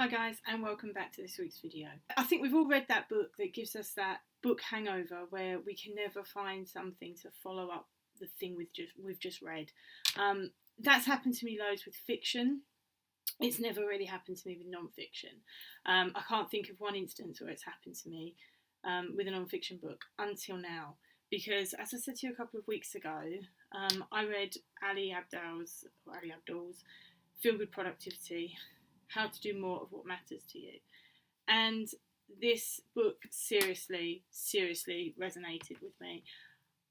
Hi guys, and welcome back to this week's video. I think we've all read that book that gives us that book hangover where we can never find something to follow up the thing we've just read. That's happened to me loads with fiction. It's never really happened to me with non-fiction. I can't think of one instance where it's happened to me with a non-fiction book until now. Because, as I said to you a couple of weeks ago, I read Ali Abdaal's Feel Good Productivity, How to Do More of What Matters to You. And this book seriously resonated with me.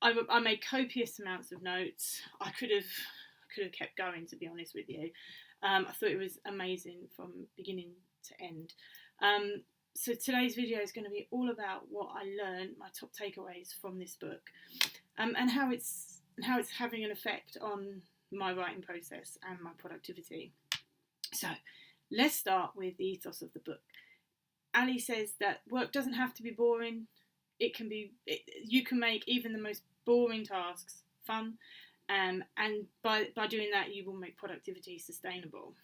I made copious amounts of notes. I could have kept going, to be honest with you. I thought it was amazing from beginning to end. So today's video is going to be all about what I learned, my top takeaways from this book, and how it's having an effect on my writing process and my productivity. So let's start with the ethos of the book. Ali says that work doesn't have to be boring. You can make even the most boring tasks fun, and by doing that, you will make productivity sustainable.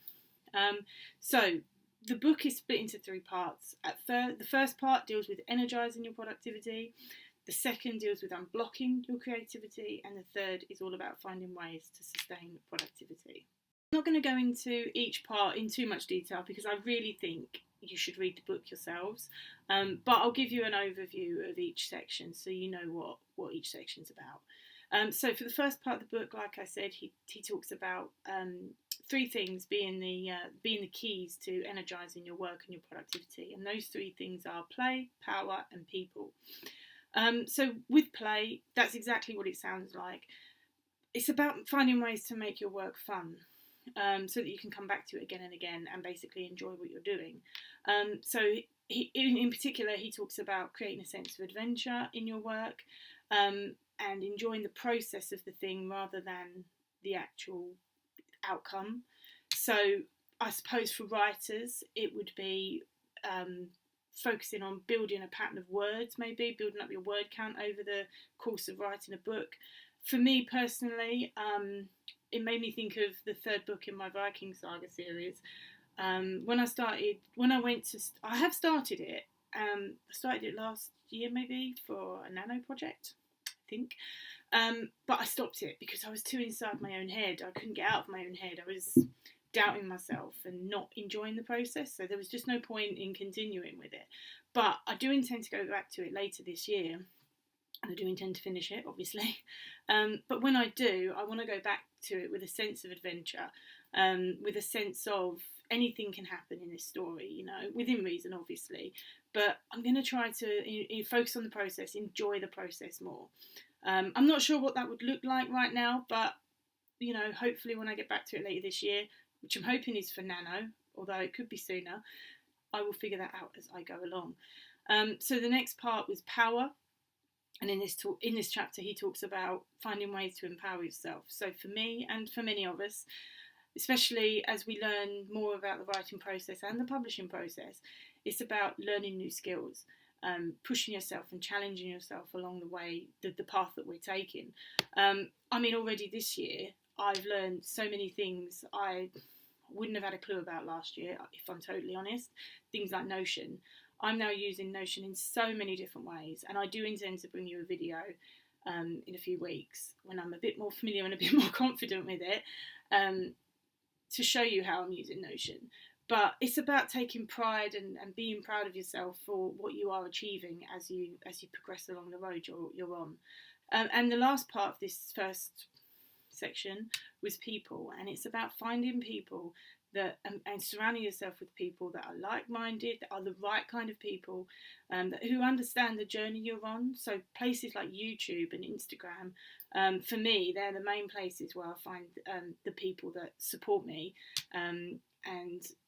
So the book is split into three parts. The first part deals with energising your productivity. The second deals with unblocking your creativity, and the third is all about finding ways to sustain productivity. I'm not going to go into each part in too much detail because I really think you should read the book yourselves, but I'll give you an overview of each section so you know what each section's about. So for the first part of the book, like I said, he talks about three things being the keys to energising your work and your productivity, and those three things are play, power and people. So with play, that's exactly what it sounds like. It's about finding ways to make your work fun, so that you can come back to it again and again and basically enjoy what you're doing. So in particular, he talks about creating a sense of adventure in your work, and enjoying the process of the thing rather than the actual outcome. So I suppose for writers, it would be focusing on building a pattern of words, maybe building up your word count over the course of writing a book. For me personally, it made me think of the third book in my Viking Saga series. I have started it. I started it last year maybe for a nano project, I think. But I stopped it because I was too inside my own head. I couldn't get out of my own head. I was doubting myself and not enjoying the process, so there was just no point in continuing with it. But I do intend to go back to it later this year, and I do intend to finish it, obviously. But when I do, I want to go back to it with a sense of adventure, with a sense of anything can happen in this story, within reason, obviously. But I'm going to try to focus on the process, enjoy the process more. I'm not sure what that would look like right now, but, hopefully when I get back to it later this year, which I'm hoping is for Nano, although it could be sooner, I will figure that out as I go along. So the next part was power. And in this chapter, he talks about finding ways to empower yourself. So for me and for many of us, especially as we learn more about the writing process and the publishing process, it's about learning new skills, pushing yourself and challenging yourself along the way, the path that we're taking. Already this year, I've learned so many things I wouldn't have had a clue about last year, if I'm totally honest. Things like Notion. I'm now using Notion in so many different ways, and I do intend to bring you a video in a few weeks when I'm a bit more familiar and a bit more confident with it, to show you how I'm using Notion. But it's about taking pride and being proud of yourself for what you are achieving as you progress along the road you're on. And the last part of this first section was people, and it's about finding people that and surrounding yourself with people that are like-minded, that are the right kind of people, who understand the journey you're on. So places like YouTube and Instagram, for me, they're the main places where I find the people that support me and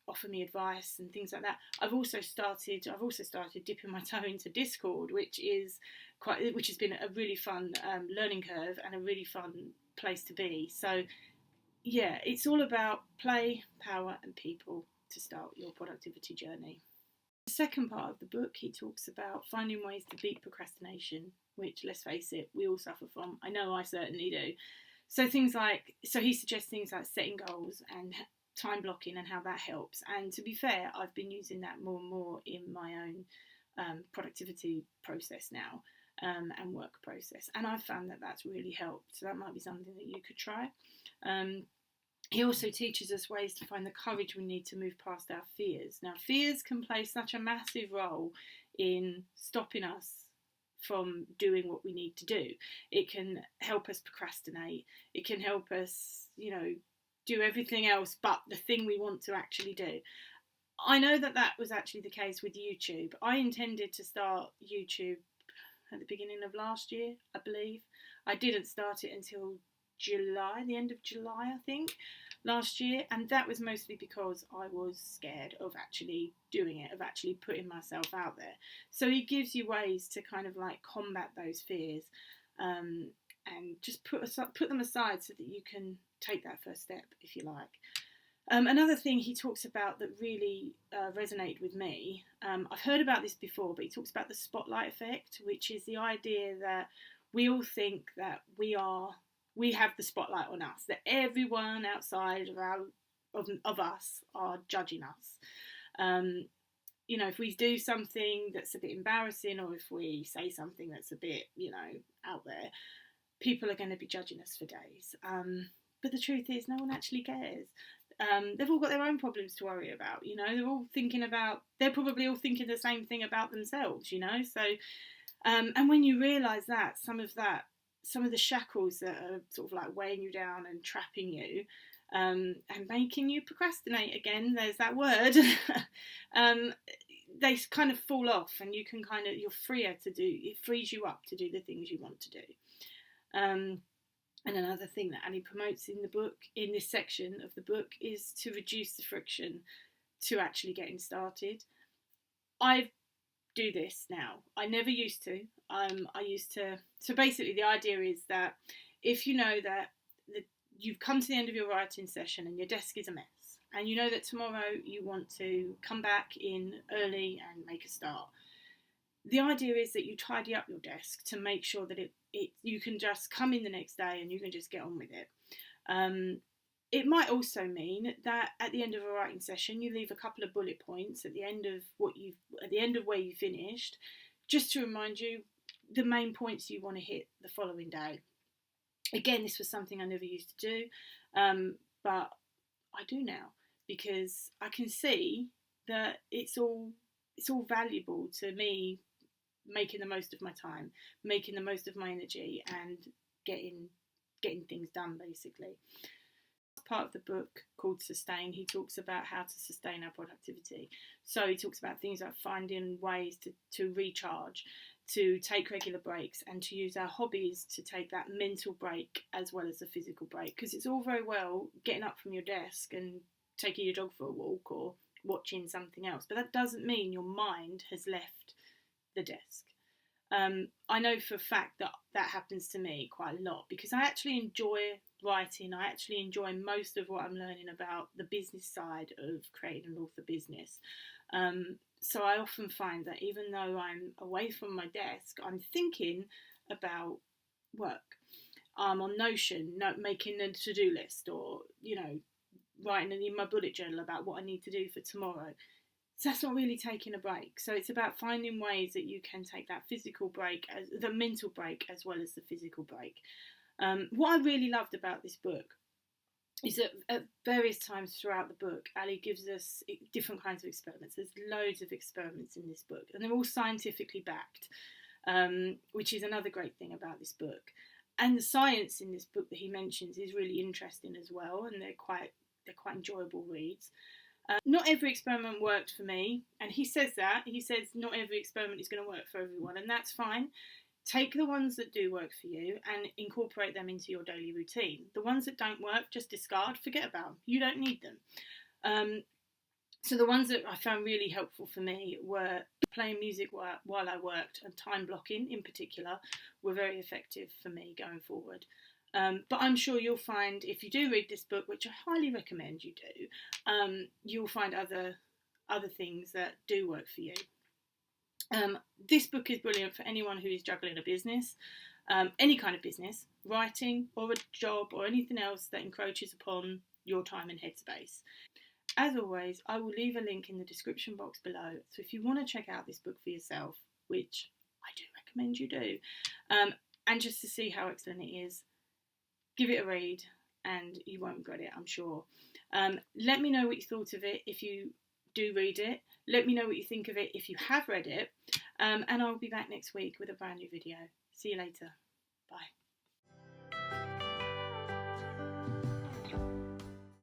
offer me advice and things like that. I've also started dipping my toe into Discord, which has been a really fun learning curve and a really fun place to be. So yeah, it's all about play, power and people to start your productivity journey. The second part of the book, he talks about finding ways to beat procrastination, which, let's face it, we all suffer from. I know I certainly do. So he suggests things like setting goals and time blocking and how that helps. And to be fair, I've been using that more and more in my own productivity process now, and work process, and I've found that that's really helped. So that might be something that you could try. He also teaches us ways to find the courage we need to move past our fears. Now, fears can play such a massive role in stopping us from doing what we need to do. It can help us procrastinate. It can help us, do everything else but the thing we want to actually do. I know that that was actually the case with YouTube. I intended to start YouTube at the beginning of last year, I believe. I didn't start it until July, the end of July, I think, last year. And that was mostly because I was scared of actually doing it, of actually putting myself out there. So he gives you ways to kind of like combat those fears, and just put them aside so that you can take that first step, if you like. Another thing he talks about that really resonated with me, I've heard about this before, but he talks about the spotlight effect, which is the idea that we all think that we have the spotlight on us, that everyone outside of us are judging us. If we do something that's a bit embarrassing, or if we say something that's a bit, out there, people are going to be judging us for days. But the truth is, no one actually cares. They've all got their own problems to worry about, they're probably all thinking the same thing about themselves, so, and when you realise that, some of the shackles that are sort of like weighing you down and trapping you, and making you procrastinate again, there's that word, they kind of fall off, and you're freer to do, it frees you up to do the things you want to do. And another thing that Ali promotes in the book, in this section of the book, is to reduce the friction to actually getting started. I do this now. I never used to. So basically the idea is that if you know that you've come to the end of your writing session and your desk is a mess, and you know that tomorrow you want to come back in early and make a start, the idea is that you tidy up your desk to make sure that you can just come in the next day and you can just get on with it. It might also mean that at the end of a writing session, you leave a couple of bullet points at the end of where you finished, just to remind you the main points you want to hit the following day. Again, this was something I never used to do, but I do now, because I can see that it's all valuable to me, making the most of my time, making the most of my energy, and getting things done, basically. Part of the book, called Sustain, he talks about how to sustain our productivity. So he talks about things like finding ways to recharge, to take regular breaks, and to use our hobbies to take that mental break as well as the physical break. Because it's all very well getting up from your desk and taking your dog for a walk or watching something else, but that doesn't mean your mind has left the desk. I know for a fact that happens to me quite a lot, because I actually enjoy writing. I actually enjoy most of what I'm learning about the business side of creating an author business. So I often find that even though I'm away from my desk, I'm thinking about work. I'm on Notion, making a to-do list, or, writing in my bullet journal about what I need to do for tomorrow. So that's not really taking a break. So it's about finding ways that you can take that physical break, the mental break, as well as the physical break. What I really loved about this book is that at various times throughout the book, Ali gives us different kinds of experiments. There's loads of experiments in this book, and they're all scientifically backed, which is another great thing about this book. And the science in this book that he mentions is really interesting as well, and they're quite enjoyable reads. Not every experiment worked for me, and he says that. He says not every experiment is going to work for everyone, and that's fine. Take the ones that do work for you and incorporate them into your daily routine. The ones that don't work, just discard, forget about them. You don't need them. So the ones that I found really helpful for me were playing music while I worked, and time blocking in particular were very effective for me going forward. But I'm sure you'll find, if you do read this book, which I highly recommend you do, you'll find other things that do work for you. This book is brilliant for anyone who is juggling a business, any kind of business, writing or a job or anything else that encroaches upon your time and headspace. As always, I will leave a link in the description box below, so if you want to check out this book for yourself, which I do recommend you do, and just to see how excellent it is, give it a read and you won't regret it, I'm sure. Let me know what you thought of it if you do read it. Let me know what you think of it if you have read it, and I'll be back next week with a brand new video. See you later. Bye.